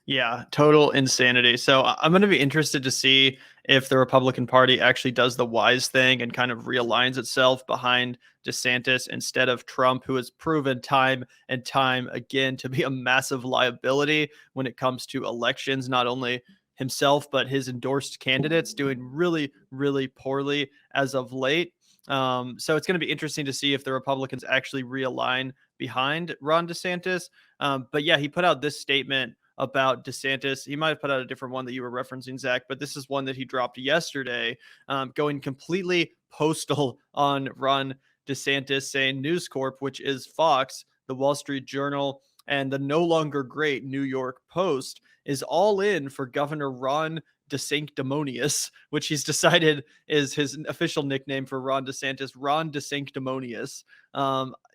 Yeah, total insanity. So I'm going to be interested to see if the Republican Party actually does the wise thing and kind of realigns itself behind DeSantis instead of Trump, who has proven time and time again to be a massive liability when it comes to elections, not only himself, but his endorsed candidates doing really, really poorly as of late. So it's going to be interesting to see if the Republicans actually realign behind Ron DeSantis. But yeah, he put out this statement about DeSantis. He might have put out a different one that you were referencing, Zach, but this is one that he dropped yesterday, going completely postal on Ron DeSantis, saying News Corp, which is Fox, the Wall Street Journal, and the no longer great New York Post, is all in for Governor Ron DeSanctimonious, which he's decided is his official nickname for Ron DeSantis, Ron DeSanctimonious.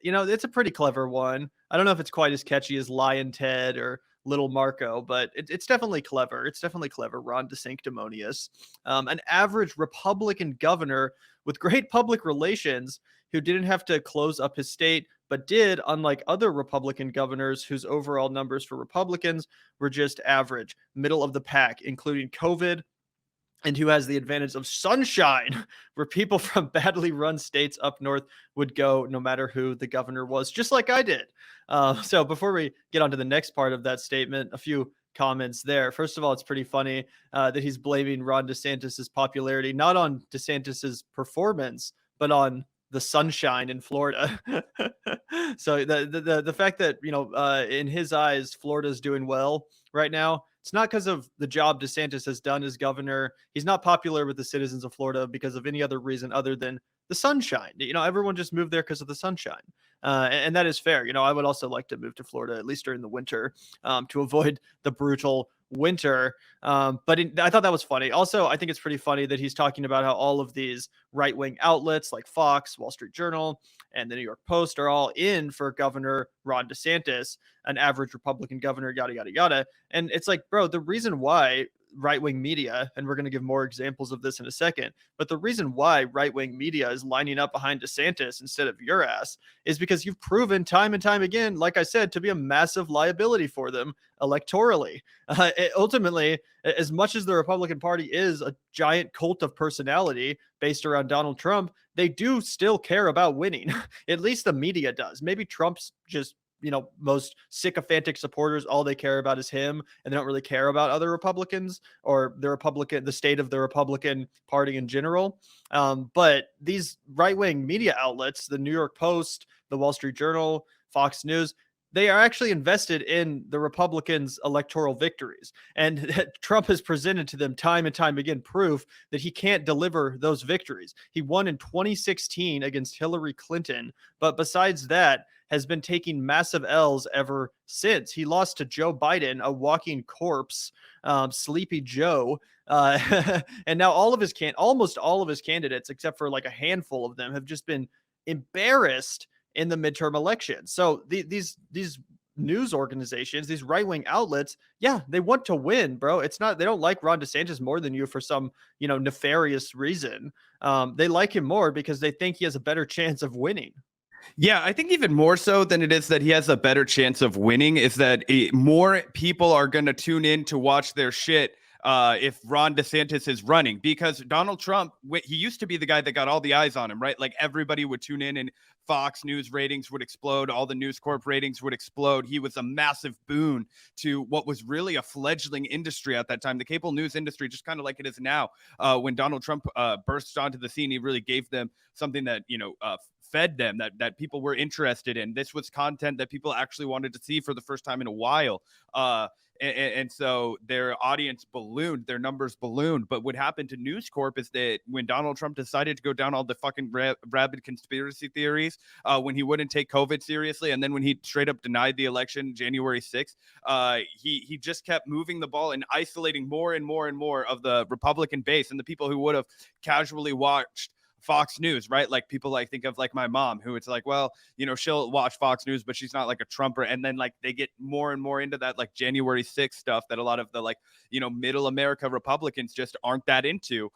It's a pretty clever one. I don't know if it's quite as catchy as Lion Ted or Little Marco, but it's definitely clever. It's definitely clever. Ron DeSanctimonious, an average Republican governor with great public relations who didn't have to close up his state, but did, unlike other Republican governors whose overall numbers for Republicans were just average, middle of the pack, including COVID, and who has the advantage of sunshine, where people from badly run states up north would go no matter who the governor was, just like I did. So before we get on to the next part of that statement, a few comments there. First of all, it's pretty funny that he's blaming Ron DeSantis's popularity not on DeSantis's performance, but on the sunshine in Florida. So the fact that in his eyes Florida's doing well right now, it's not because of the job DeSantis has done as governor. He's not popular with the citizens of Florida because of any other reason other than the sunshine. Everyone just moved there because of the sunshine. And that is fair. I would also like to move to Florida, at least during the winter, to avoid the brutal winter. I thought that was funny. Also, I think it's pretty funny that he's talking about how all of these right wing outlets like Fox, Wall Street Journal, and the New York Post are all in for Governor Ron DeSantis, an average Republican governor, yada, yada, yada. And it's like, bro, the reason why right wing media, and we're going to give more examples of this in a second, but the reason why right wing media is lining up behind DeSantis instead of your ass is because you've proven time and time again, like I said, to be a massive liability for them electorally. Ultimately, as much as the Republican Party is a giant cult of personality based around Donald Trump, they do still care about winning. At least the media does. Maybe Trump's just most sycophantic supporters, all they care about is him, and they don't really care about other Republicans or the state of the Republican Party in general. But these right-wing media outlets, the New York Post, the Wall Street Journal, Fox News, they are actually invested in the Republicans' electoral victories. And Trump has presented to them time and time again proof that he can't deliver those victories. He won in 2016 against Hillary Clinton, but besides that, has been taking massive L's ever since. He lost to Joe Biden, a walking corpse, Sleepy Joe. And now almost all of his candidates, except for like a handful of them, have just been embarrassed in the midterm election. So these news organizations, these right-wing outlets, yeah, they want to win, bro. It's not, they don't like Ron DeSantis more than you for some, nefarious reason. They like him more because they think he has a better chance of winning. Yeah, I think even more so than it is that he has a better chance of winning is that more people are going to tune in to watch their shit if Ron DeSantis is running, because Donald Trump, he used to be the guy that got all the eyes on him, right? Like everybody would tune in and Fox News ratings would explode. All the News Corp ratings would explode. He was a massive boon to what was really a fledgling industry at that time. The cable news industry, just kind of like it is now. When Donald Trump burst onto the scene, he really gave them something that, fed them, that people were interested in. This was content that people actually wanted to see for the first time in a while. And so their audience ballooned, their numbers ballooned. But what happened to News Corp is that when Donald Trump decided to go down all the fucking rabid conspiracy theories, when he wouldn't take COVID seriously, and then when he straight up denied the election January 6th, he just kept moving the ball and isolating more and more and more of the Republican base and the people who would have casually watched Fox News, right? Like people like think of like my mom, who it's like, well, she'll watch Fox News, but she's not like a Trumper. And then like they get more and more into that like January 6th stuff that a lot of the like, middle America Republicans just aren't that into.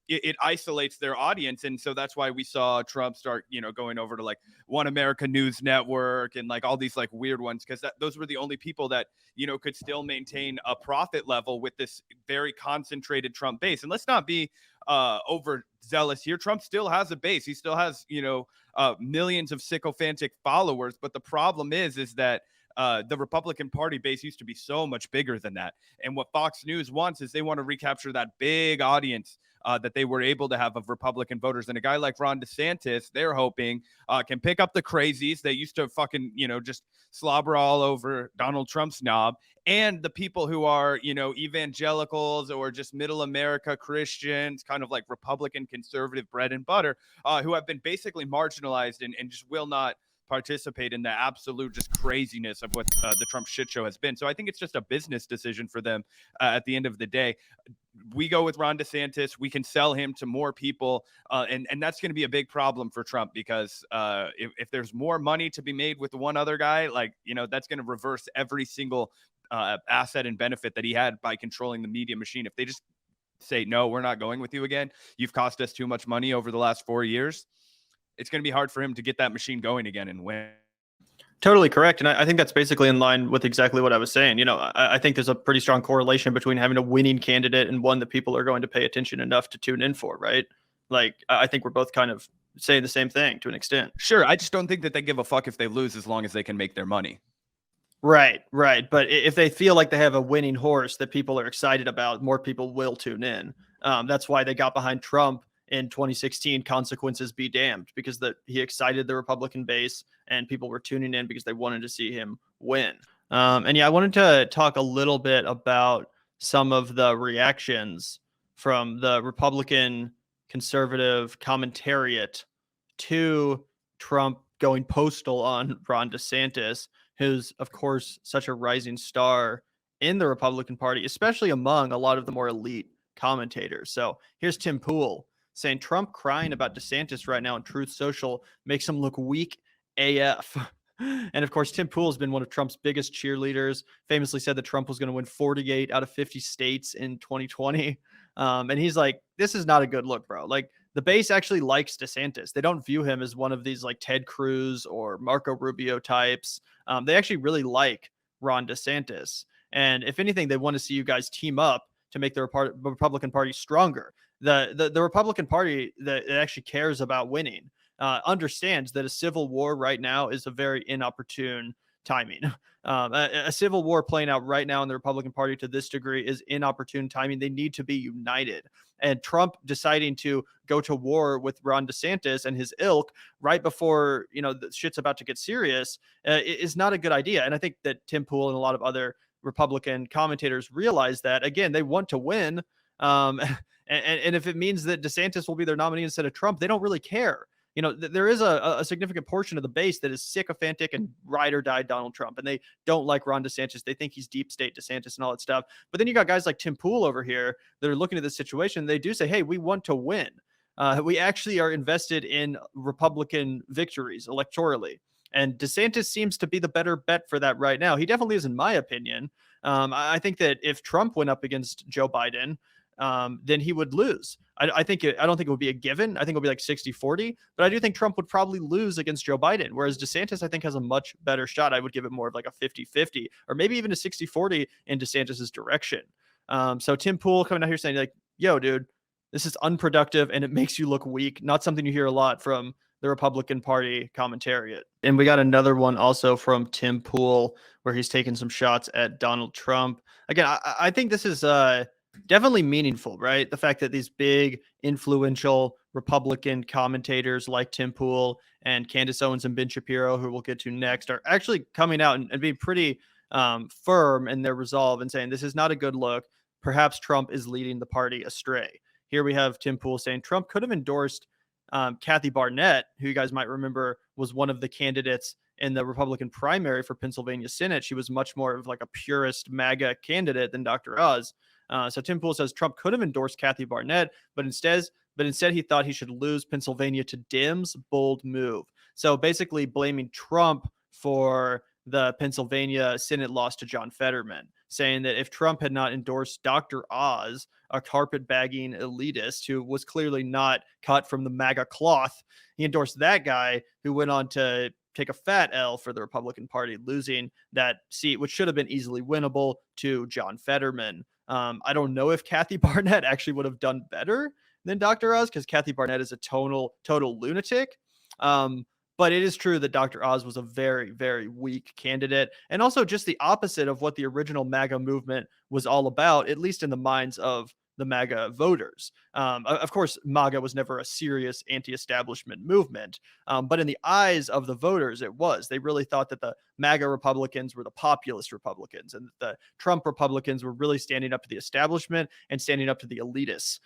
it isolates their audience. And so that's why we saw Trump start, going over to like One America News Network and like all these like weird ones, because those were the only people that, could still maintain a profit level with this very concentrated Trump base. And let's not be overzealous here. Trump still has a base. He still has, millions of sycophantic followers. But the problem is that the Republican Party base used to be so much bigger than that. And what Fox News wants is they want to recapture that big audience that they were able to have of Republican voters. And a guy like Ron DeSantis, they're hoping can pick up the crazies that used to fucking, just slobber all over Donald Trump's knob, and the people who are, evangelicals or just middle America Christians, kind of like Republican conservative bread and butter, who have been basically marginalized and just will not participate in the absolute just craziness of what the Trump shit show has been. So I think it's just a business decision for them at the end of the day. We go with Ron DeSantis. We can sell him to more people. And that's going to be a big problem for Trump, because if there's more money to be made with one other guy, like, that's going to reverse every single asset and benefit that he had by controlling the media machine. If they just say, no, we're not going with you again, you've cost us too much money over the last 4 years, it's going to be hard for him to get that machine going again and win. Totally correct. And I think that's basically in line with exactly what I was saying. I think there's a pretty strong correlation between having a winning candidate and one that people are going to pay attention enough to tune in for, right? Like, I think we're both kind of saying the same thing to an extent. Sure. I just don't think that they give a fuck if they lose, as long as they can make their money. Right. But if they feel like they have a winning horse that people are excited about, more people will tune in. That's why they got behind Trump in 2016, consequences be damned, because he excited the Republican base and people were tuning in because they wanted to see him win. And yeah, I wanted to talk a little bit about some of the reactions from the Republican conservative commentariat to Trump going postal on Ron DeSantis, who's, of course, such a rising star in the Republican Party, especially among a lot of the more elite commentators. So here's Tim Pool saying Trump crying about DeSantis right now on Truth Social makes him look weak AF. And of course, Tim Pool has been one of Trump's biggest cheerleaders, famously said that Trump was going to win 48 out of 50 states in 2020. And he's like, this is not a good look, bro. Like, the base actually likes DeSantis. They don't view him as one of these like Ted Cruz or Marco Rubio types. They actually really like Ron DeSantis. And if anything, they want to see you guys team up to make the Republican Party stronger. The Republican Party that actually cares about winning understands that a civil war right now is a very inopportune timing. A civil war playing out right now in the Republican Party to this degree is inopportune timing. They need to be united. And Trump deciding to go to war with Ron DeSantis and his ilk right before, the shit's about to get serious is not a good idea. And I think that Tim Pool and a lot of other Republican commentators realize that. Again, they want to win. And if it means that DeSantis will be their nominee instead of Trump, they don't really care. There is a significant portion of the base that is sycophantic and ride or die Donald Trump, and they don't like Ron DeSantis. They think he's deep state DeSantis and all that stuff. But then you got guys like Tim Pool over here that are looking at this situation. They do say, hey, we want to win. We actually are invested in Republican victories electorally. And DeSantis seems to be the better bet for that right now. He definitely is, in my opinion. I think that if Trump went up against Joe Biden, then he would lose. I don't think it would be a given. I think it would be like 60-40, but I do think Trump would probably lose against Joe Biden, whereas DeSantis, I think, has a much better shot. I would give it more of like a 50-50 or maybe even a 60-40 in DeSantis's direction. So Tim Pool coming out here saying like, yo, dude, this is unproductive and it makes you look weak. Not something you hear a lot from the Republican Party commentariat. And we got another one also from Tim Pool where he's taking some shots at Donald Trump. Again, I think this is definitely meaningful, right? The fact that these big, influential Republican commentators like Tim Pool and Candace Owens and Ben Shapiro, who we'll get to next, are actually coming out and being pretty firm in their resolve and saying this is not a good look. Perhaps Trump is leading the party astray. Here we have Tim Pool saying Trump could have endorsed Kathy Barnett, who you guys might remember was one of the candidates in the Republican primary for Pennsylvania Senate. She was much more of like a purist MAGA candidate than Dr. Oz. So Tim Pool says Trump could have endorsed Kathy Barnett, but instead he thought he should lose Pennsylvania to Dems. Bold move. So basically blaming Trump for the Pennsylvania Senate loss to John Fetterman. saying that if Trump had not endorsed Dr. Oz, a carpetbagging elitist who was clearly not cut from the MAGA cloth, he endorsed that guy who went on to take a fat L for the Republican Party, losing that seat, which should have been easily winnable, to John Fetterman. I don't know if Kathy Barnett actually would have done better than Dr. Oz, because Kathy Barnett is a total lunatic. But it is true that Dr. Oz was a very, very weak candidate, and also just the opposite of what the original MAGA movement was all about, at least in the minds of the MAGA voters. Of course, MAGA was never a serious anti-establishment movement, but in the eyes of the voters, it was. They really thought that the MAGA Republicans were the populist Republicans, and that the Trump Republicans were really standing up to the establishment and standing up to the elitists.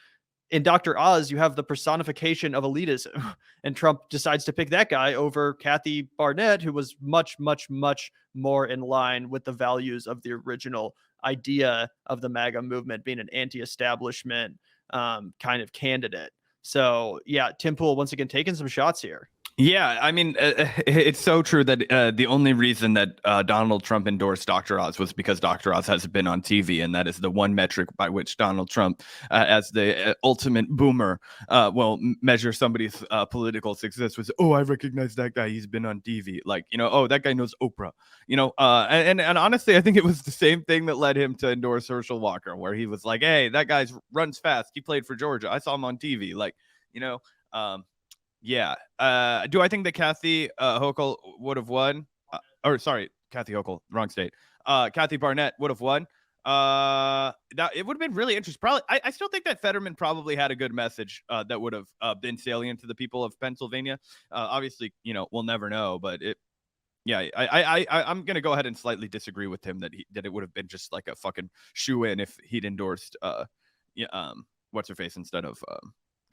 In Dr. Oz, you have the personification of elitism, and Trump decides to pick that guy over Kathy Barnett, who was much, much, much more in line with the values of the original idea of the MAGA movement, being an anti-establishment kind of candidate. So, yeah, Tim Pool once again taking some shots here. Yeah, I mean, it's so true that the only reason that Donald Trump endorsed Dr. Oz was because Dr. Oz has been on TV, and that is the one metric by which Donald Trump, as the ultimate boomer, will measure somebody's political success. Was, oh, I recognize that guy. He's been on TV. Like, oh, that guy knows Oprah. And honestly, I think it was the same thing that led him to endorse Herschel Walker, where he was like, hey, that guy runs fast. He played for Georgia. I saw him on TV. Like, yeah. Do I think that Kathy Hochul would have won? Kathy Hochul, wrong state. Kathy Barnett would have won. That it would have been really interesting. Probably, I still think that Fetterman probably had a good message that would have been salient to the people of Pennsylvania. Obviously, we'll never know, but I'm gonna go ahead and slightly disagree with him that it would have been just like a fucking shoe-in if he'd endorsed what's her face instead of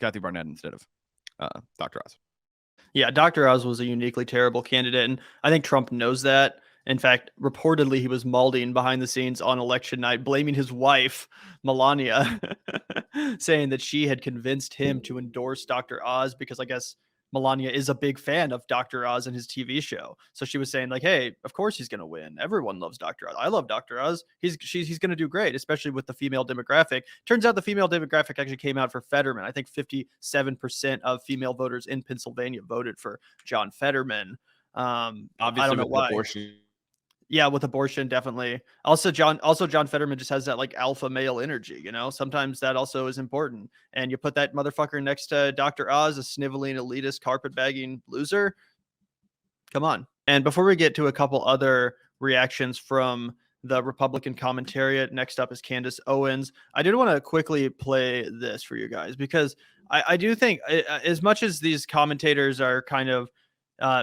Kathy Barnett instead of Dr. Oz. Yeah, Dr. Oz was a uniquely terrible candidate, and I think Trump knows that. In fact, reportedly, he was malding behind the scenes on election night, blaming his wife, Melania, saying that she had convinced him to endorse Dr. Oz because I guess Melania is a big fan of Dr. Oz and his TV show. So she was saying like, hey, of course he's going to win. Everyone loves Dr. Oz. I love Dr. Oz. He's going to do great, especially with the female demographic. Turns out the female demographic actually came out for Fetterman. I think 57% of female voters in Pennsylvania voted for John Fetterman. Obviously, I don't know why. Abortion. Yeah, with abortion, definitely. Also, John Fetterman just has that like alpha male energy, Sometimes that also is important. And you put that motherfucker next to Dr. Oz, a sniveling, elitist, carpetbagging loser. Come on. And before we get to a couple other reactions from the Republican commentariat, next up is Candace Owens. I did want to quickly play this for you guys because I do think as much as these commentators are kind of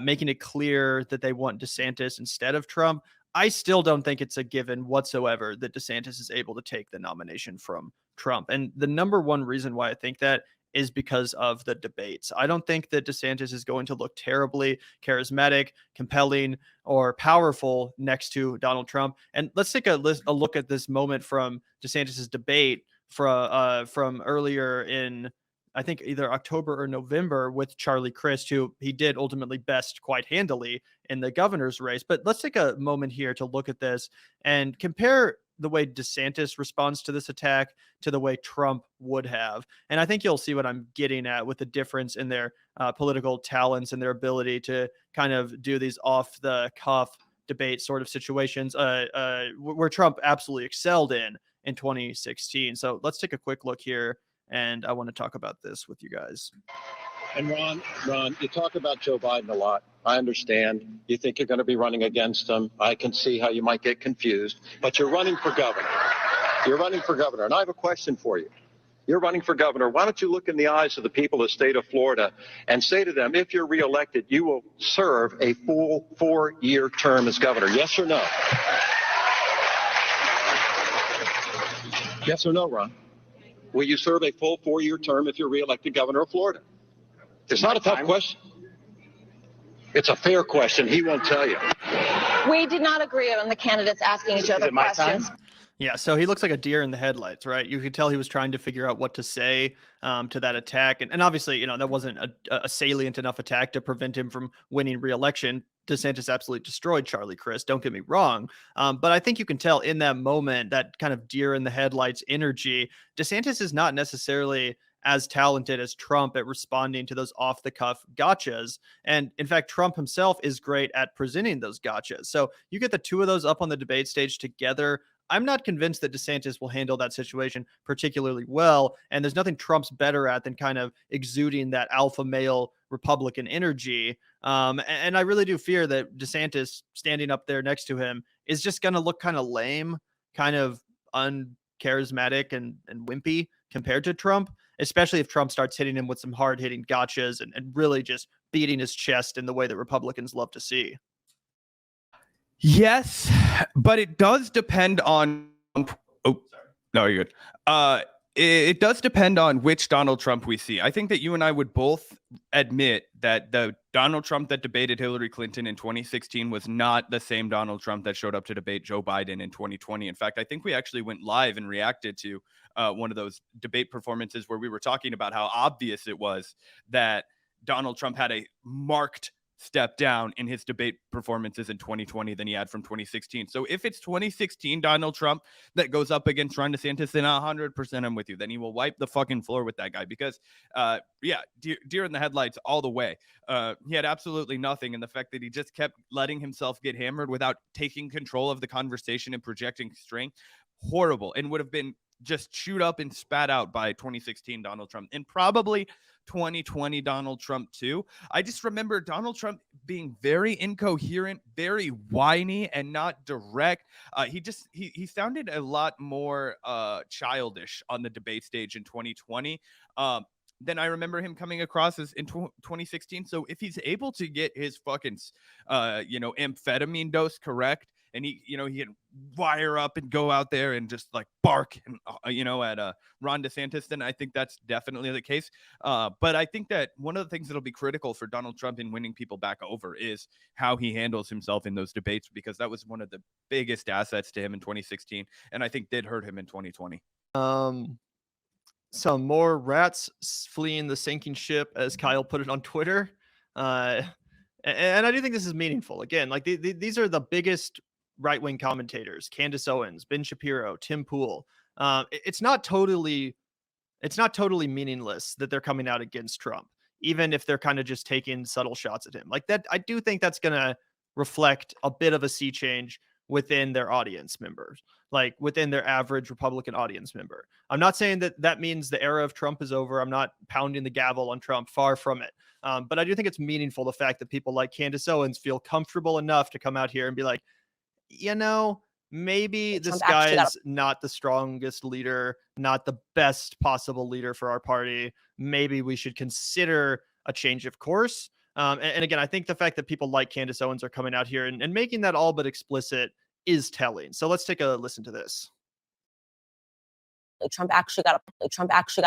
making it clear that they want DeSantis instead of Trump, I still don't think it's a given whatsoever that DeSantis is able to take the nomination from Trump. And the number one reason why I think that is because of the debates. I don't think that DeSantis is going to look terribly charismatic, compelling, or powerful next to Donald Trump. And let's take a look at this moment from DeSantis's debate from earlier in, I think, either October or November with Charlie Crist, who he did ultimately best quite handily in the governor's race. But let's take a moment here to look at this and compare the way DeSantis responds to this attack to the way Trump would have. And I think you'll see what I'm getting at with the difference in their political talents and their ability to kind of do these off the cuff debate sort of situations where Trump absolutely excelled in 2016. So let's take a quick look here. And I want to talk about this with you guys. And Ron, you talk about Joe Biden a lot. I understand. You think you're going to be running against him. I can see how you might get confused. But you're running for governor. You're running for governor. And I have a question for you. You're running for governor. Why don't you look in the eyes of the people of the state of Florida and say to them, if you're reelected, you will serve a full 4-year term as governor? Yes or no? Yes or no, Ron? Will you serve a full 4-year term if you're reelected governor of Florida? It's not a tough question. It's a fair question. He won't tell you. We did not agree on the candidates asking each other questions. Yeah, so he looks like a deer in the headlights, right? You could tell he was trying to figure out what to say to that attack. And obviously, that wasn't a salient enough attack to prevent him from winning re-election. DeSantis absolutely destroyed Charlie Crist. Don't get me wrong. But I think you can tell in that moment, that kind of deer in the headlights energy, DeSantis is not necessarily as talented as Trump at responding to those off the cuff gotchas. And in fact, Trump himself is great at presenting those gotchas. So you get the two of those up on the debate stage together. I'm not convinced that DeSantis will handle that situation particularly well. And there's nothing Trump's better at than kind of exuding that alpha male Republican energy. And I really do fear that DeSantis standing up there next to him is just going to look kind of lame, kind of uncharismatic and wimpy compared to Trump, especially if Trump starts hitting him with some hard hitting gotchas and really just beating his chest in the way that Republicans love to see. Yes, but it does depend on. Oh, no, you're good. It does depend on which Donald Trump we see. I think that you and I would both admit that the Donald Trump that debated Hillary Clinton in 2016 was not the same Donald Trump that showed up to debate Joe Biden in 2020. In fact, I think we actually went live and reacted to one of those debate performances where we were talking about how obvious it was that Donald Trump had a marked step down in his debate performances in 2020 than he had from 2016. So if it's 2016 Donald Trump that goes up against Ron DeSantis, then 100% I'm with you. Then he will wipe the fucking floor with that guy because, deer in the headlights all the way. He had absolutely nothing. And the fact that he just kept letting himself get hammered without taking control of the conversation and projecting strength, horrible, and would have been just chewed up and spat out by 2016 Donald Trump and probably 2020 Donald Trump too. I just remember Donald Trump being very incoherent, very whiny and not direct. He sounded a lot more childish on the debate stage in 2020. Then I remember him coming across as in 2016. So if he's able to get his fucking amphetamine dose correct, and he can wire up and go out there and just like bark and at Ron DeSantis, then I think that's definitely the case. But I think that one of the things that'll be critical for Donald Trump in winning people back over is how he handles himself in those debates, because that was one of the biggest assets to him in 2016, and I think did hurt him in 2020. Some more rats fleeing the sinking ship, as Kyle put it on Twitter. And I do think this is meaningful. Again, like these are the biggest right-wing commentators: Candace Owens, Ben Shapiro, Tim Pool. It's not totally meaningless that they're coming out against Trump, even if they're kind of just taking subtle shots at him like that. I do think that's going to reflect a bit of a sea change within their audience members, like within their average Republican audience member. I'm not saying that means the era of Trump is over. I'm not pounding the gavel on Trump, far from it. But I do think it's meaningful, the fact that people like Candace Owens feel comfortable enough to come out here and be like, maybe this guy's not the strongest leader, not the best possible leader for our party. Maybe we should consider a change of course. And again, I think the fact that people like Candace Owens are coming out here and making that all but explicit is telling. So let's take a listen to this. Trump actually got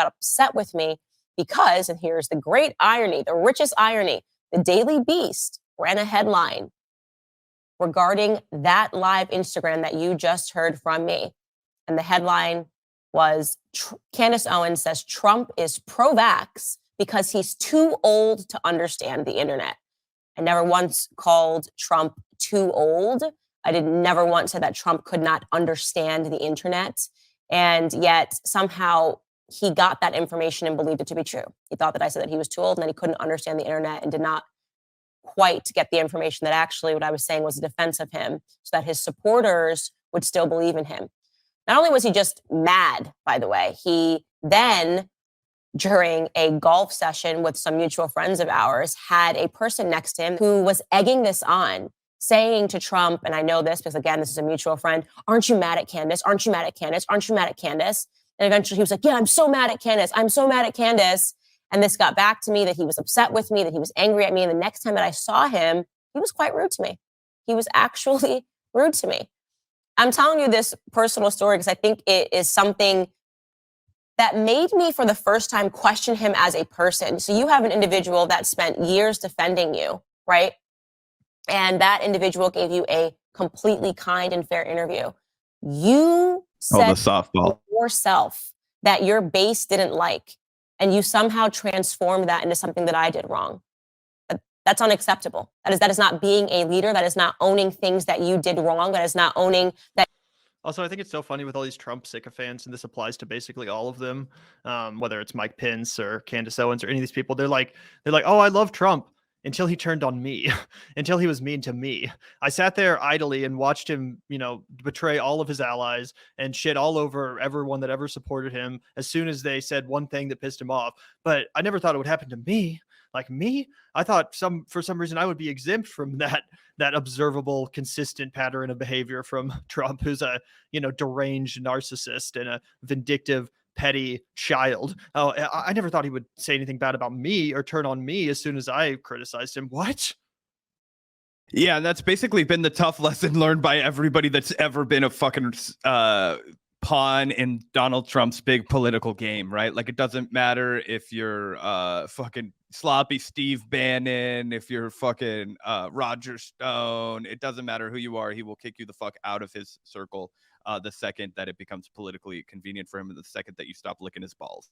upset with me because, and here's the great irony, the richest irony, the Daily Beast ran a headline regarding that live Instagram that you just heard from me. And the headline was, Candace Owens says Trump is pro-vax because he's too old to understand the internet. I never once called Trump too old. I never once said that Trump could not understand the internet. And yet somehow he got that information and believed it to be true. He thought that I said that he was too old and that he couldn't understand the internet and did not quite get the information that actually what I was saying was a defense of him, so that his supporters would still believe in him. Not only was he just mad, by the way, he then, during a golf session with some mutual friends of ours, had a person next to him who was egging this on, saying to Trump, and I know this because, again, this is a mutual friend, aren't you mad at Candace? Aren't you mad at Candace? Aren't you mad at Candace? And eventually he was like, yeah, I'm so mad at Candace. I'm so mad at Candace. And this got back to me that he was upset with me, that he was angry at me. And the next time that I saw him, he was quite rude to me. He was actually rude to me. I'm telling you this personal story because I think it is something that made me, for the first time, question him as a person. So you have an individual that spent years defending you, right? And that individual gave you a completely kind and fair interview. You said the softball yourself that your base didn't like, and you somehow transformed that into something that I did wrong. That's unacceptable. That is not being a leader. That is not owning things that you did wrong. That is not owning that. Also, I think it's so funny with all these Trump sycophants, and this applies to basically all of them, whether it's Mike Pence or Candace Owens or any of these people. They're like, oh, I love Trump until he turned on me, until he was mean to me. I sat there idly and watched him, betray all of his allies and shit all over everyone that ever supported him as soon as they said one thing that pissed him off. But I never thought it would happen to me. Like me, I thought for some reason I would be exempt from that observable, consistent pattern of behavior from Trump, who's a deranged narcissist and a vindictive, petty child. Oh, I never thought he would say anything bad about me or turn on me as soon as I criticized him. What? Yeah, and that's basically been the tough lesson learned by everybody that's ever been a fucking pawn in Donald Trump's big political game, right? Like, it doesn't matter if you're fucking sloppy Steve Bannon, if you're fucking Roger Stone. It doesn't matter who you are. He will kick you the fuck out of his circle the second that it becomes politically convenient for him, and the second that you stop licking his balls.